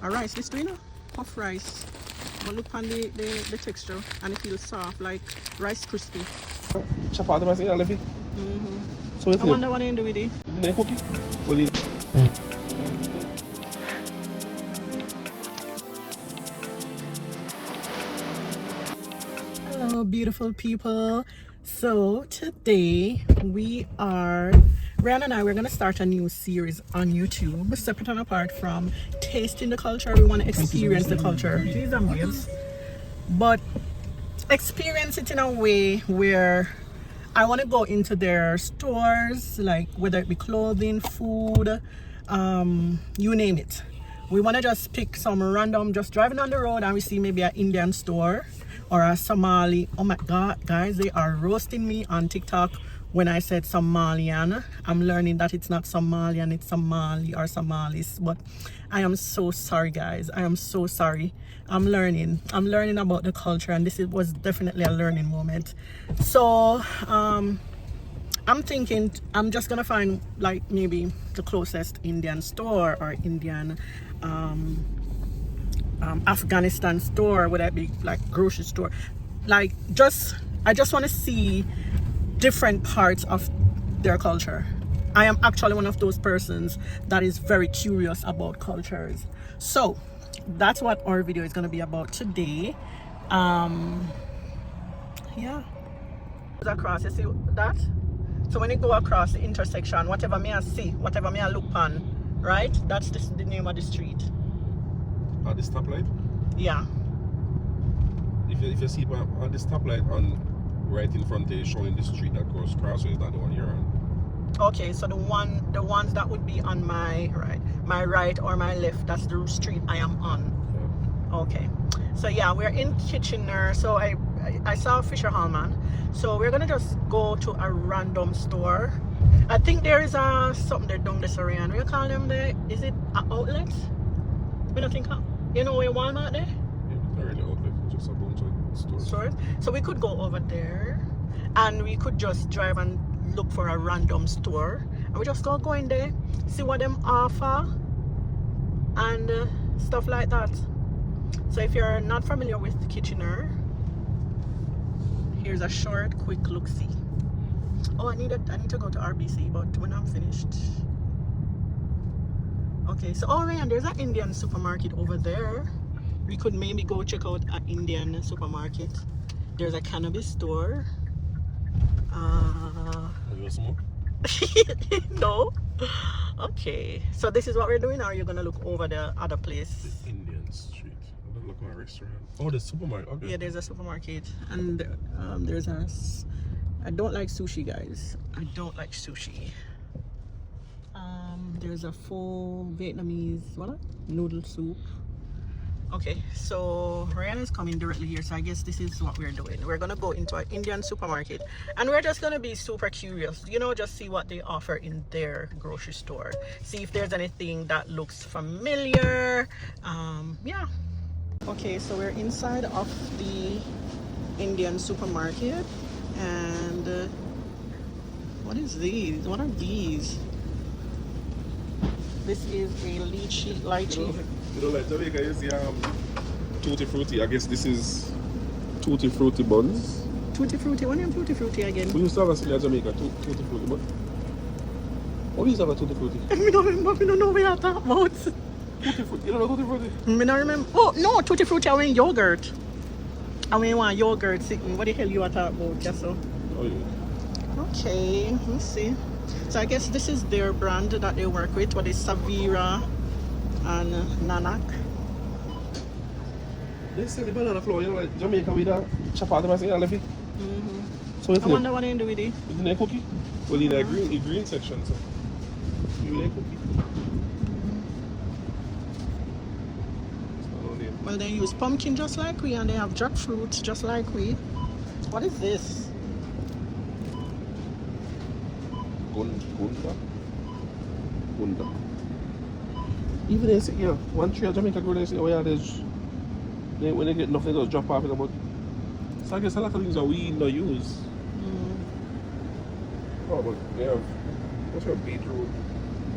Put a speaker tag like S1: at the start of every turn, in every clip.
S1: a rice. This doing a puff rice. But look on the texture and it feels soft like rice crispy.
S2: Chapati masih ada lebih. So
S1: I wonder what they do with it.
S2: Ini cookie. Boleh.
S1: Hello beautiful people. So today Ryan and I, we're going to start a new series on YouTube, separate and apart from tasting the culture. We want to experience the culture. These are babes. But experience it in a way where I want to go into their stores, like whether it be clothing, food, you name it. We want to just pick some random, just driving on the road and we see maybe an Indian store or a Somali. Oh my God, guys, they are roasting me on TikTok when I said Somalian. I'm learning that it's not Somalian, it's Somali or Somalis. But I am so sorry, guys. I am so sorry. I'm learning about the culture, and this was definitely a learning moment. So I'm thinking I'm just gonna find like maybe the closest Indian store or Indian Afghanistan store, would that be like grocery store, like I just want to see different parts of their culture. I am actually one of those persons that is very curious about cultures. So that's what our video is going to be about today. Yeah, across, you see that? So when you go across the intersection, whatever may I see, whatever may I look on, right, that's the name of the street.
S2: At the stoplight?
S1: Yeah.
S2: If you see at the stoplight on right in front there showing the street that goes across, so is that the one you're on?
S1: Okay, so the ones that would be on my right or my left, that's the street I am on. Yeah. Okay. So yeah, we're in Kitchener. So I saw Fisher Hallman. So we're gonna just go to a random store. I think there is something there down this area. We call them there. Is it an outlet? We don't think. You know where Walmart there?
S2: Yeah, they're in the outlet. Just a bunch of stores.
S1: So we could go over there, and we could just drive and look for a random store, and we just go in there, see what them offer, and stuff like that. So if you're not familiar with Kitchener, here's a short, quick look-see. Oh, I need to go to RBC, but when I'm finished. Okay, so and there's an Indian supermarket over there. We could maybe go check out an Indian supermarket. There's a cannabis store.
S2: You want some more?
S1: No. Okay, so this is what we're doing, or are you gonna look over the other place?
S2: The Indian street. I'm gonna look at a restaurant. Oh, the supermarket. Okay.
S1: Yeah, there's a supermarket, and there's I don't like sushi, guys. I don't like sushi. There's a full Vietnamese noodle soup. Okay, so Ryan is coming directly here, so I guess this is what we're doing. We're gonna go into an Indian supermarket, and we're just gonna be super curious, just see what they offer in their grocery store, see if there's anything that looks familiar. Yeah. Okay, so we're inside of the Indian supermarket, and what is these? What are these? This is a lychee.
S2: You know, like Jamaica, you see Tutti Frutti. I guess this is Tutti Frutti buns.
S1: Tutti Frutti? What is Tutti Frutti again?
S2: We used to have a in Jamaica, Tutti Frutti, but what we used to have a Tutti Frutti?
S1: I don't know what you're talking about.
S2: Tutti Frutti, you don't know Tutti Frutti?
S1: I don't remember. Oh, no, Tutti Frutti, I mean yogurt. I mean one yogurt sitting. What the hell you are talking about, just so?
S2: Oh, yeah.
S1: Okay, let's see. So I guess this is their brand that they work with. What is Savira and Nanak?
S2: They sell the banana flour, like Jamaica with a chapati masih ada lebih. So
S1: I wonder what they do with it.
S2: Isn't it cookie? Well, in the green section, so you like cookie.
S1: Well, they use pumpkin just like we, and they have jackfruit just like we. What is this?
S2: Gunda. Even they say, one tree of Jamaica grow, they say, when they get enough, they just drop off in about. So I guess a lot of things that we not use. Oh, but they have, what's your beetroot?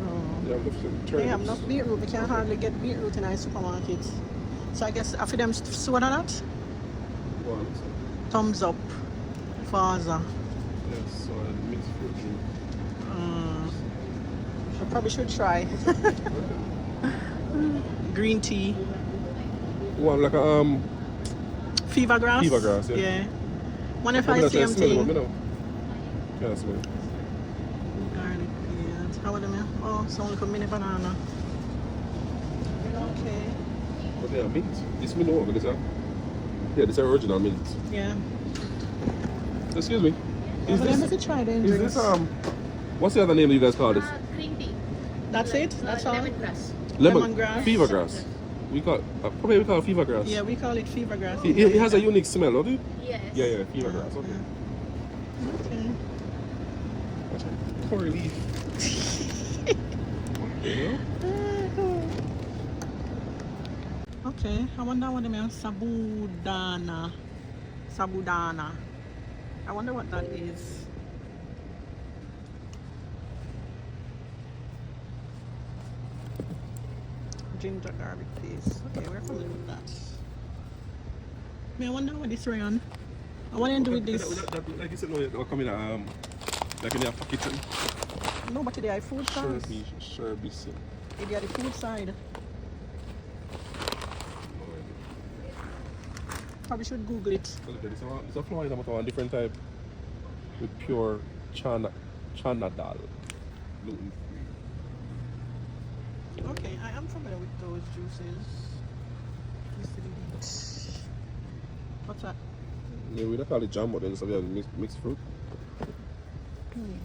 S1: Oh.
S2: They have enough turnips.
S1: They have enough beetroot. We can hardly get beetroot in our supermarkets. So I guess after them soda that,
S2: What?
S1: thumbs up. Faza.
S2: Yes, so mixed fruit drink.
S1: I probably should try. Green tea.
S2: What, like a
S1: Fever grass?
S2: Fever grass, yeah.
S1: Yeah. Wonder if
S2: But
S1: I
S2: that's
S1: see
S2: like
S1: them
S2: smelling, but
S1: thing.
S2: me know. Can't smell.
S1: Garlic peas. How are them? Oh, some little mini banana. Okay.
S2: But they are mint. This me know, but this are, yeah, this are original mint.
S1: Yeah.
S2: Excuse me. Is
S1: But then we
S2: this,
S1: could try the
S2: is
S1: drinks.
S2: this, what's the other name you guys call this?
S3: Green tea.
S1: That's it? That's all?
S3: Lemongrass.
S1: Lemongrass.
S2: Fever grass. We call, probably we call it fever grass.
S1: Yeah, we call it fever grass.
S2: It has a unique smell, don't it?
S3: Yes.
S2: Yeah, fever grass, okay.
S1: Okay.
S2: Watch out. Curry leaf. You know?
S1: Okay, I wonder what they mean. Sabudana. Sabudana. I wonder what that is. Ginger garlic paste. Okay, we're familiar with that. I wonder what this rayon. I want to do with this.
S2: That, like you said, no, it will come in a, like in a packet.
S1: No, but they are food side.
S2: Sure, be seen.
S1: They are the food side. Probably should Google it.
S2: It's a flour but one different type with pure chana dal, gluten free.
S1: Okay, I am familiar with those juices. What's that?
S2: Yeah, we don't call it jam, but then so we have mixed fruit. Okay.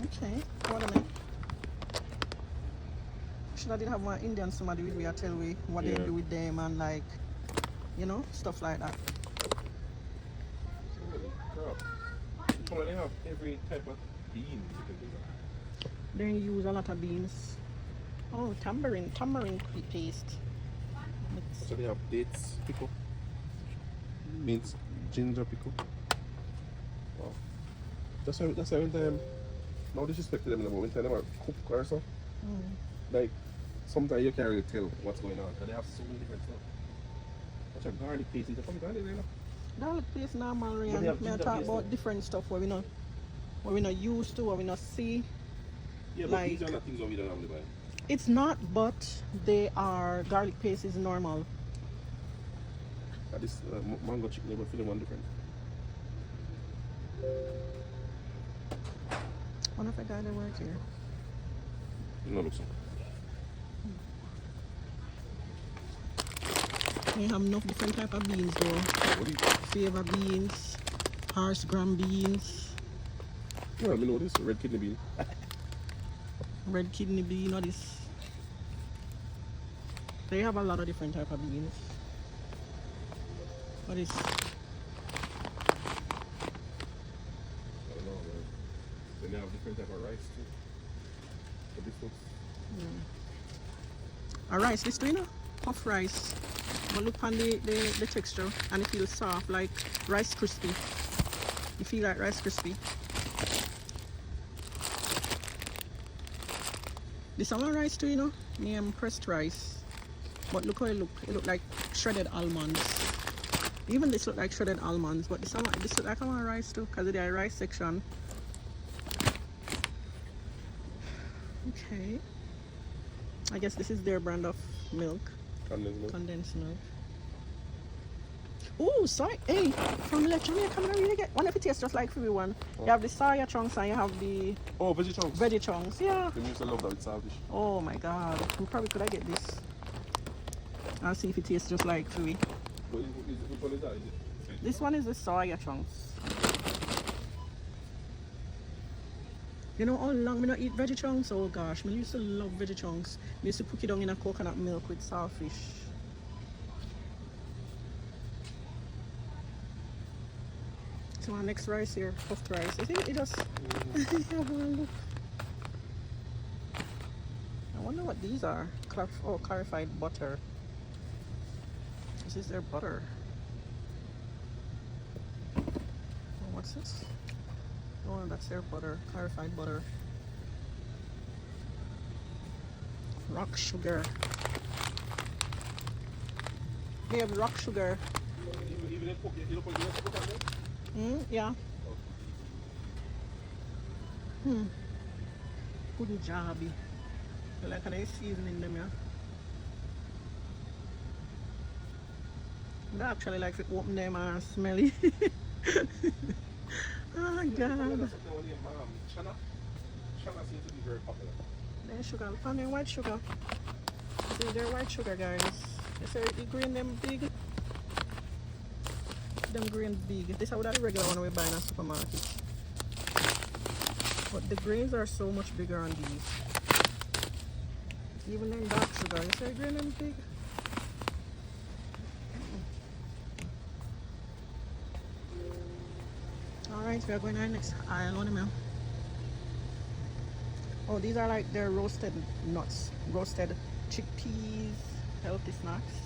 S1: Okay, what a minute. Should I did have one Indian somebody with me, I tell we what they do with them and like, you know, stuff like that.
S2: Well, they have every type of beans you can do that.
S1: They use a lot of beans. Oh, tamarind paste.
S2: So they have dates pickle, mint, ginger pickle. Wow. That's why when time, no disrespect to them, but when time they are cook or so, like sometimes you can't really tell what's going on because they have so many different stuff. Such a garlic paste, it's probably garlic, you know?
S1: Garlic paste normal,
S2: But they
S1: Ryan.
S2: have
S1: Me
S2: ginger
S1: talk
S2: paste,
S1: about
S2: though.
S1: different stuff where we not used to, where we not see.
S2: Yeah, but
S1: Like-
S2: these are not things that we don't normally buy.
S1: It's not, but they are garlic paste is normal.
S2: This mango chicken, they will feel one different.
S1: Wonder if a guy that work here.
S2: No, look so.
S1: They have enough different type of beans though.
S2: What do you?
S1: Flavor beans, horse gram beans,
S2: Yeah, let me know this red kidney bean.
S1: red kidney bean, or this. They have a lot of different type of beans. What is?
S2: I don't know, man. Then they have different type of rice too. But this looks.
S1: A rice, this too, you know? Puff rice. But look on the texture and it feels soft like Rice Crispy. You feel like Rice Crispy. This one rice too, you know? Name pressed rice. But look how it look. It look like shredded almonds. Even this look like shredded almonds, but this look like a rice too, because of the rice section. Okay. I guess this is their brand of milk.
S2: Condensed milk.
S1: Condensed milk. Oh, sorry. Hey, from Jamaican, I really get one of it tastes just like everyone.
S2: Oh.
S1: You have the soya chunks and you have the
S2: Oh, veggie chunks.
S1: veggie chunks. Yeah.
S2: They used to love that with saltfish.
S1: Oh my god. We probably could I get this? I'll see if it tastes just like Fui.
S2: Which one is that? Is it?
S1: This one is the soya chunks. You know how long me not eat veggie chunks? Oh gosh, me used to love veggie chunks. Me used to put it down in a coconut milk with saltfish. So our next rice here, puffed rice. I think it just have one look. I wonder what these are. Oh, clarified butter. This is their butter. Oh, what's this? Oh, that's their butter. Clarified butter. rock sugar. They have rock sugar.
S2: Even in cook, you don't put on there?
S1: Yeah. Good job. You like how they seasoning them, yeah? But I actually like to open them and smell it. Oh, God.
S2: Chana seems to be very popular.
S1: Then sugar, find them white sugar. See, they're white sugar, guys. You say the green them big. Them green big. This is what the regular one we buy in a supermarket. But the grains are so much bigger on these. Even in dark sugar, you say green them big. Alright, we are going to our next aisle on the meal. Oh, these are like their roasted nuts, roasted chickpeas, healthy snacks.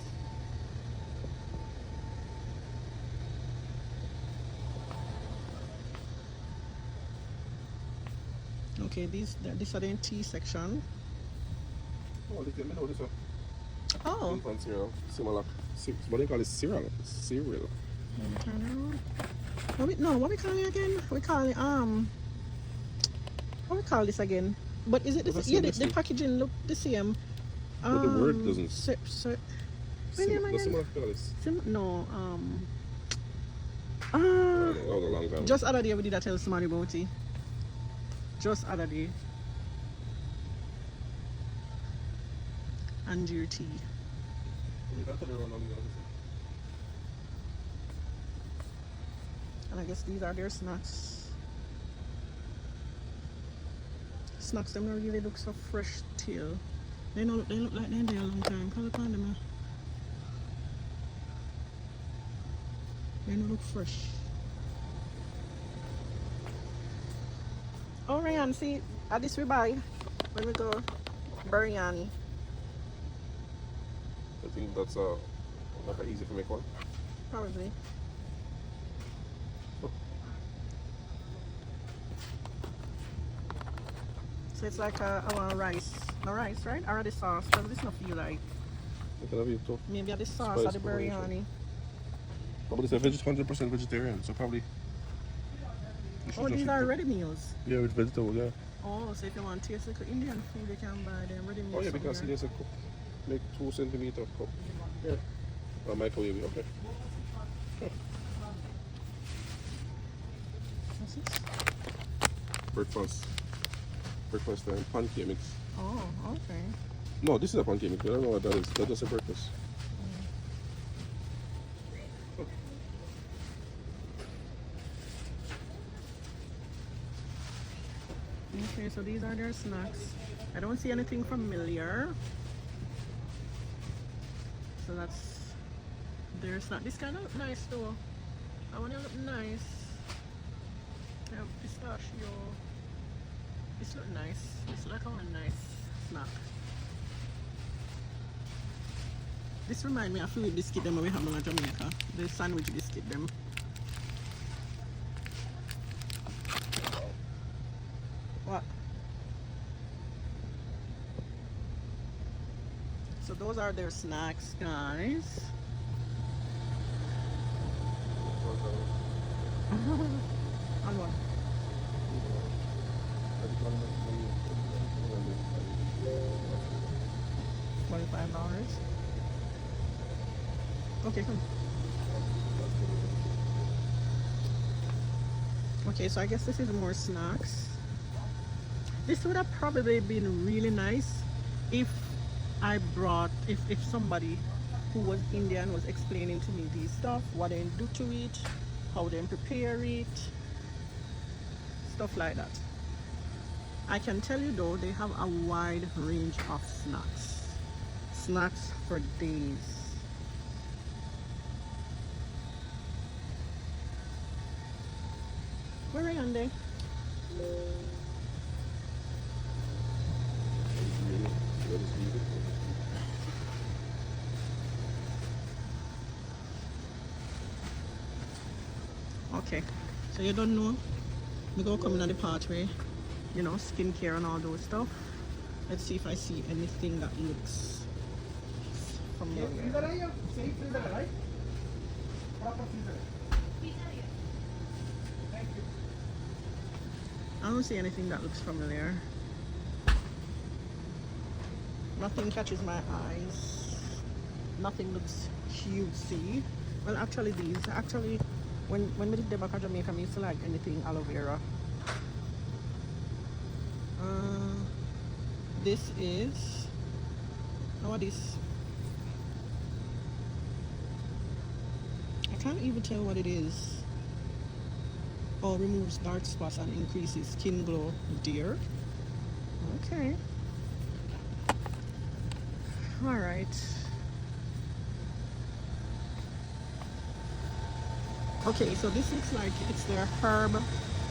S1: Okay, these are the tea section.
S2: Oh, look at me know this one.
S1: Oh.
S2: Infant cereal. Similar. What do you call it? Cereal. Cereal.
S1: What we call it again? We call it what we call this again? But is it the same? Yeah, the packaging look the same.
S2: But the word doesn't.
S1: No.
S2: That was a long time.
S1: Just other day we did that tell somebody about it. Just other day. Angier tea. And I guess these are their snacks. Snacks them don't really look so fresh till. They look like they're there a long time. Call upon them. They don't look fresh. Oh, Ryan, see, at this we buy when we go biryani.
S2: I think that's like easy to make one.
S1: Probably. So it's like our rice. No rice, right? Or the sauce. But this not feel like.
S2: I can have it too.
S1: Maybe the sauce or the biryani.
S2: Probably it's 100% vegetarian, so probably.
S1: Oh, these are ready meals.
S2: Yeah, with vegetables, yeah.
S1: Oh, so if you want to taste like Indian food, you can buy them ready meals.
S2: Oh yeah, because there's a cup. Make 2 centimeter cup. Yeah. Or microwave, okay.
S1: What's this?
S2: Breakfast and pancake mix.
S1: Oh, okay.
S2: No, this is a pancake mix. I don't know what that is. That's just a breakfast.
S1: Okay, so these are their snacks. I don't see anything familiar. So that's their snack. This kind of look nice though. I want to look nice. They have pistachio. This look nice. This look like a nice snack. This reminds me of food biscuit them we have in Jamaica. The sandwich biscuit them. What? So those are their snacks, guys. On what? $25. Okay, come. Okay, so I guess this is more snacks. This would have probably been really nice if if somebody who was Indian was explaining to me these stuff, what they do to it, how they prepare it, stuff like that. I can tell you though, they have a wide range of snacks. Snacks for days. Where are you on there? Okay, so you don't know, we go coming on the pathway, you know, skincare and all those stuff. Let's see if I see anything that looks familiar. I don't see anything that looks familiar. Nothing catches my eyes. Nothing looks cutesy. Well, actually these. Actually, when we did the back of Jamaica, I used to like anything aloe vera. This is... what is... I can't even tell what it is. Oh, removes dark spots and increases skin glow. Dear. Okay. Alright. Okay, so this looks like it's their herb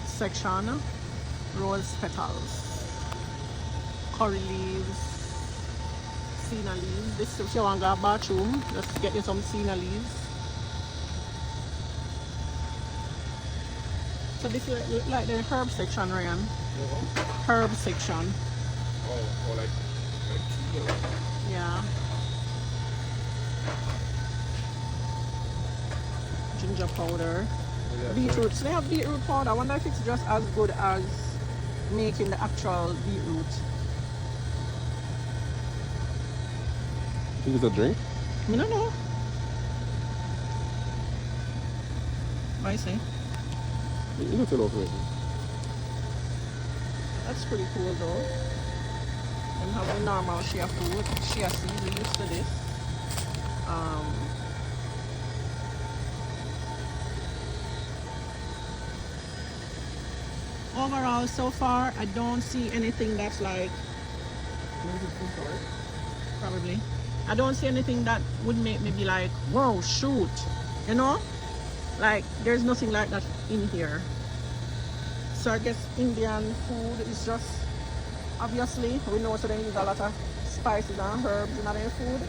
S1: section. Rose petals, curry leaves, senna leaves. This, if you want to go to the bathroom, just get you some senna leaves. So this is like the herb section, Ryan. Herb section.
S2: Oh, like tea.
S1: Yeah. Ginger powder. Beetroot. So they have beetroot powder. I wonder if it's just as good as making the actual beetroot.
S2: Think it's a drink?
S1: I don't know. What I say?
S2: You don't tell us anything.
S1: That's pretty cool though. And have the normal shea food, shea seed, we used to this. Overall, so far, I don't see anything that's like, probably. I don't see anything that would make me be like, whoa, shoot, you know? Like, there's nothing like that in here. So I guess Indian food is just, obviously, we know so they use a lot of spices and herbs in their food.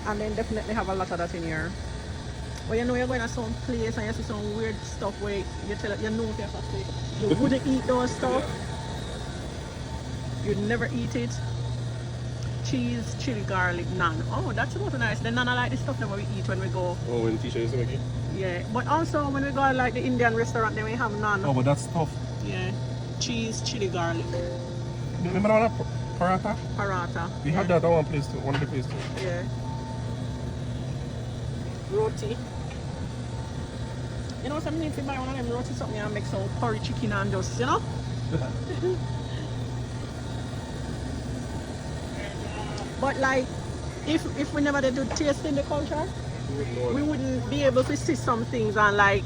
S1: And then definitely have a lot of that in here. But you know you're going to some place and you see some weird stuff where you tell it, you know if you have to say, you wouldn't eat those stuff. You'd never eat it. Cheese, chili, garlic, naan. Oh, that's really nice. The naan I like the stuff that we eat when we go.
S2: Oh, when Tisha used to make it?
S1: Yeah, but also when we go like the Indian restaurant, then we have naan.
S2: Oh, but that's tough.
S1: Yeah, cheese, chili, garlic.
S2: Remember that paratha?
S1: Paratha.
S2: We had that at one place too, one of the places too.
S1: Yeah. Roti. You know something, if you buy one of them roti something and make some curry chicken and just, you know? But like, if we never did do tasting the culture, we wouldn't be able to see some things and like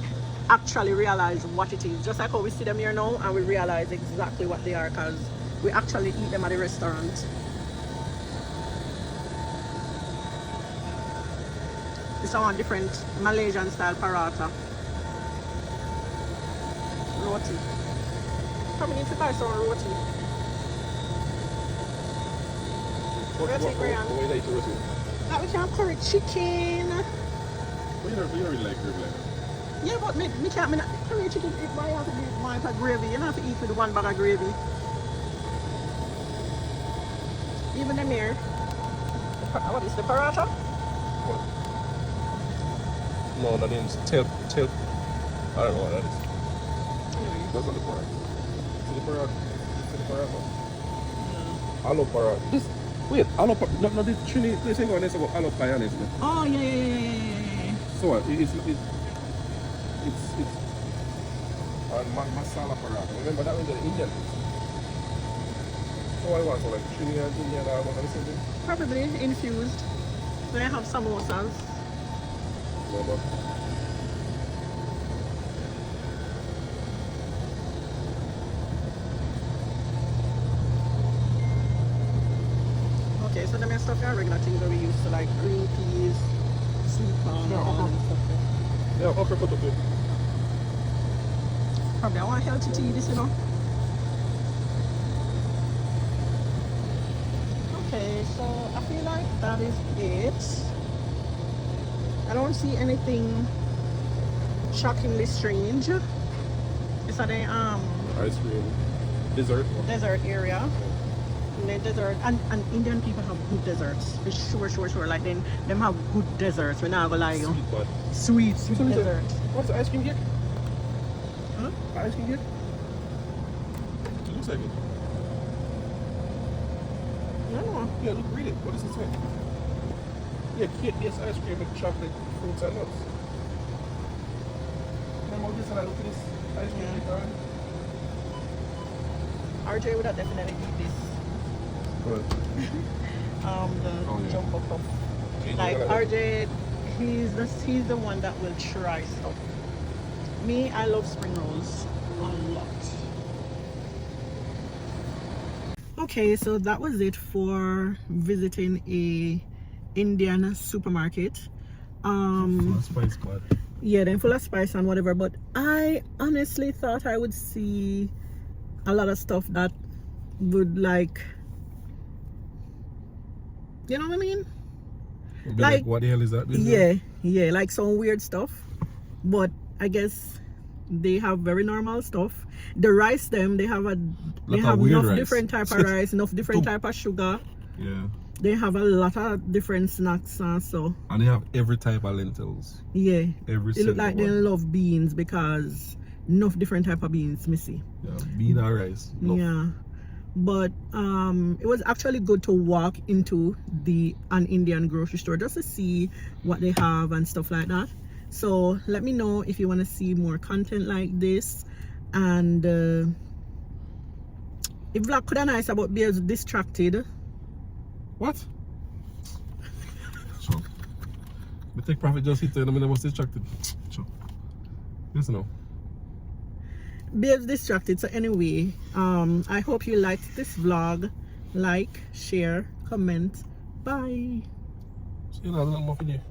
S1: actually realize what it is. Just like how we see them here now and we realize exactly what they are because we actually eat them at the restaurant. It's one different Malaysian style paratha. Roti. Probably need to buy some roti.
S2: What do you like to roti?
S1: That we can have curry chicken.
S2: Well, you don't really like rib like that.
S1: Yeah, but me can't, curry chicken, if I have to eat my gravy, you don't have to eat with one bag of gravy. Even them here. What is the paratha?
S2: What? No, that is tail. I don't know what that is.
S1: Anyway.
S2: That's not the paratha. It's the paratha. It's the paratha.
S1: Yeah.
S2: Aloe paratha. This, wait, aloe paratha. No, the Trini, they say about aloe payane, isn't it?
S1: Oh, yeah.
S2: So what? It's masala paratha. Remember that was the Indian. So what I want, so like Trini and Indian, I want to listen to.
S1: Probably infused. They have samosas.
S2: No, but
S1: Okay, so them stuff are regular things that we used to like green peas, sweet corn, and all that stuff.
S2: yeah, okra cut up it.
S1: Probably I want healthy tea, this, you know. Okay, so I feel like that is it. I don't see anything shockingly strange. It's at the
S2: Ice cream. Dessert.
S1: desert area. The dessert and Indian people have good desserts. It's sure. Like them have good desserts. We're not gonna lie you.
S2: Sweet, but
S1: Sweet dessert.
S2: what's the ice cream cake?
S1: Huh?
S2: Ice cream cake? It looks like it.
S1: I don't know.
S2: Yeah, look, read it. What does it say? Yeah, cake, yes, ice cream with chocolate, fruits, and nuts. Remember this and I look at this ice cream cake, right?
S1: RJ would have definitely eat this.
S2: What?
S1: The
S2: yeah.
S1: jumbo puff.
S2: Okay,
S1: Like
S2: yeah,
S1: RJ, he's the one that will try stuff. Me, I love spring rolls a lot. Okay, so that was it for visiting a Indian supermarket.
S2: Full of spice, but
S1: Yeah, then full of spice and whatever. But I honestly thought I would see a lot of stuff that would like, you know what I mean?
S2: like, what the hell is that?
S1: Yeah, like some weird stuff. But I guess they have very normal stuff. The rice them, they have enough
S2: rice.
S1: different type of rice, enough different type of sugar.
S2: Yeah.
S1: They have a lot of different snacks so
S2: And they have every type of lentils.
S1: yeah.
S2: Every
S1: It look
S2: single
S1: like they
S2: one.
S1: love beans because enough different type of beans, missy.
S2: Yeah, bean and rice. Enough.
S1: Yeah. But it was actually good to walk into an Indian grocery store just to see what they have and stuff like that. So let me know if you want to see more content like this. And if vlog could have nice about being distracted.
S2: What? Sure. We take profit just hit and I was distracted. Sure. Yes or no?
S1: Being distracted. So anyway, I hope you liked this vlog. Like, share, comment. Bye.
S2: See you now, I'm off in here.